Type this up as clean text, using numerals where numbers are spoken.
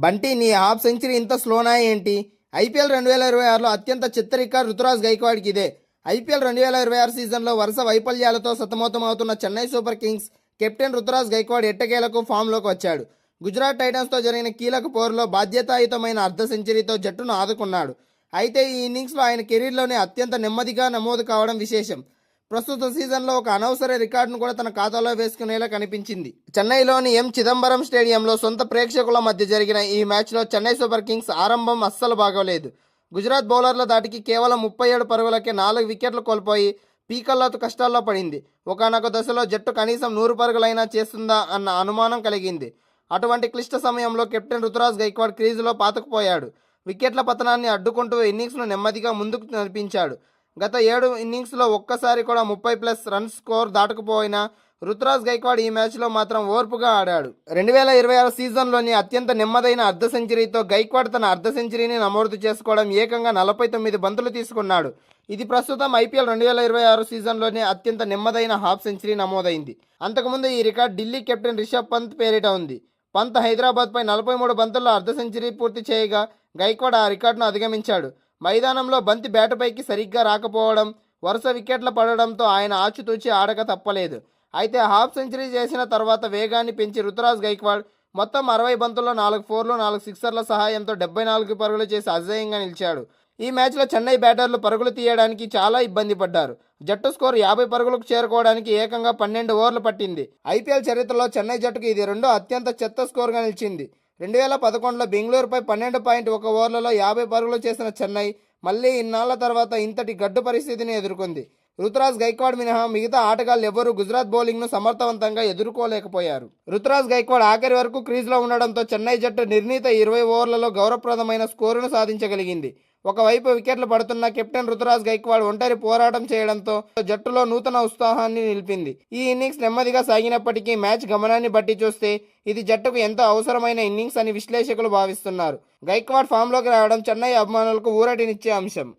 బంటి నీ half century ఇంత స్లోనా ఏంటి? ఐపీఎల్ 2026లో అత్యంత చెత్త రికార్డు రుతురాజ్ గైక్వాడ్కి ఇదే. ఐపీఎల్ 2026 సీజన్లో వరుస వైఫల్యాలతో సతమతమవుతున్న Chennai super kings captain Ruturaj Gaikwad ఎట్టకేలకు ఫామ్లోకి వచ్చాడు. గుజరాత్ టైటన్స్తో జరిగిన కీలక పోరులో బాధ్యతాయుతమైన అర్ధ సెంచరీతో జట్టును ఆదుకున్నాడు. అయితే ఈ ఇన్నింగ్స్లో ఆయన కెరీర్లోనే అత్యంత నెమ్మదిగా నమోదు కావడం విశేషం. ప్రస్తుత సీజన్లో ఒక అనవసర రికార్డును కూడా తన ఖాతాలో వేసుకునేలా కనిపించింది. చెన్నైలోని ఎం చిదంబరం స్టేడియంలో సొంత ప్రేక్షకుల మధ్య జరిగిన ఈ మ్యాచ్లో చెన్నై సూపర్ కింగ్స్ ఆరంభం అస్సలు బాగోలేదు. గుజరాత్ బౌలర్ల దాటికి కేవలం 37 పరుగులకే 4 వికెట్లు కోల్పోయి పీకల్లో కష్టాల్లో పడింది. ఒకానొక దశలో జట్టు కనీసం 100 పరుగులైనా చేస్తుందా అన్న అనుమానం కలిగింది. అటువంటి క్లిష్ట సమయంలో కెప్టెన్ రుతురాజ్ గైక్వాడ్ క్రీజులో పాతుకుపోయాడు. వికెట్ల పతనాన్ని అడ్డుకుంటూ ఇన్నింగ్స్ను నెమ్మదిగా ముందుకు నడిపించాడు. గత 7 ఇన్నింగ్స్లో ఒక్కసారి కూడా 30+ రన్స్ స్కోర్ దాటకపోయినా రుతురాజ్ గైక్వాడ్ ఈ మ్యాచ్లో మాత్రం ఓర్పుగా ఆడాడు. 2026 సీజన్లోని అత్యంత నెమ్మదైన అర్ధ సెంచరీతో గైక్వాడ్ తన అర్ధ సెంచరీని నమోదు చేసుకోవడం ఏకంగా 49 బంతులు తీసుకున్నాడు. ఇది ప్రస్తుతం ఐపీఎల్ 2026 సీజన్లోనే అత్యంత నెమ్మదైన హాఫ్ సెంచరీ నమోదైంది. అంతకుముందు ఈ రికార్డ్ ఢిల్లీ కెప్టెన్ రిషబ్ పంత్ పేరిట ఉంది. పంత్ హైదరాబాద్పై 43 బంతుల్లో అర్ధ సెంచరీ పూర్తి చేయగా గైక్వాడ్ ఆ రికార్డును అధిగమించాడు. మైదానంలో బంతి బ్యాటుపైకి సరిగ్గా రాకపోవడం, వరుస వికెట్ల పడడంతో ఆయన ఆచితూచి ఆడక తప్పలేదు. అయితే హాఫ్ సెంచరీ చేసిన తర్వాత వేగాన్ని పెంచి రుతురాజ్ గైక్వాడ్ మొత్తం 60 బంతుల్లో 4 ఫోర్లు 4 సిక్సర్ల సహాయంతో 74 పరుగులు చేసి అజేయంగా నిలిచాడు. ఈ మ్యాచ్లో చెన్నై బ్యాటర్లు పరుగులు తీయడానికి చాలా ఇబ్బంది పడ్డారు. జట్టు స్కోర్ 50 పరుగులకు చేరుకోవడానికి ఏకంగా 12 ఓవర్లు పట్టింది. ఐపీఎల్ చరిత్రలో చెన్నై జట్టుకు ఇది రెండో అత్యంత చెత్త స్కోర్గా నిలిచింది. 2011లో బెంగళూరుపై 12.1 ఓవర్లలో 50 పరుగులు చేసిన చెన్నై మళ్ళీ ఇన్నాళ్ల తర్వాత ఇంతటి గడ్డు పరిస్థితిని ఎదుర్కొంది. రుతురాజ్ గైక్వాడ్ మినహా మిగతా ఆటగాళ్లు ఎవ్వరూ గుజరాత్ బౌలింగ్ను సమర్థవంతంగా ఎదుర్కోలేకపోయారు. రుతురాజ్ గైక్వాడ్ ఆఖరి వరకు క్రీజ్లో ఉండడంతో చెన్నై జట్టు నిర్ణీత 20 ఓవర్లలో గౌరవప్రదమైన స్కోరును సాధించగలిగింది. ఒకవైపు వికెట్లు పడుతున్న కెప్టెన్ రుతురాజ్ గైక్వాడ్ ఒంటరి పోరాటం చేయడంతో జట్టులో నూతన ఉత్సాహాన్ని నిలిపింది. ఈ ఇన్నింగ్స్ నెమ్మదిగా సాగినప్పటికీ మ్యాచ్ గమనాన్ని బట్టి చూస్తే ఇది జట్టుకు ఎంతో అవసరమైన ఇన్నింగ్స్ అని విశ్లేషకులు భావిస్తున్నారు. గైక్వాడ్ ఫామ్లోకి రావడం చెన్నై అభిమానులకు ఊరటినిచ్చే అంశం.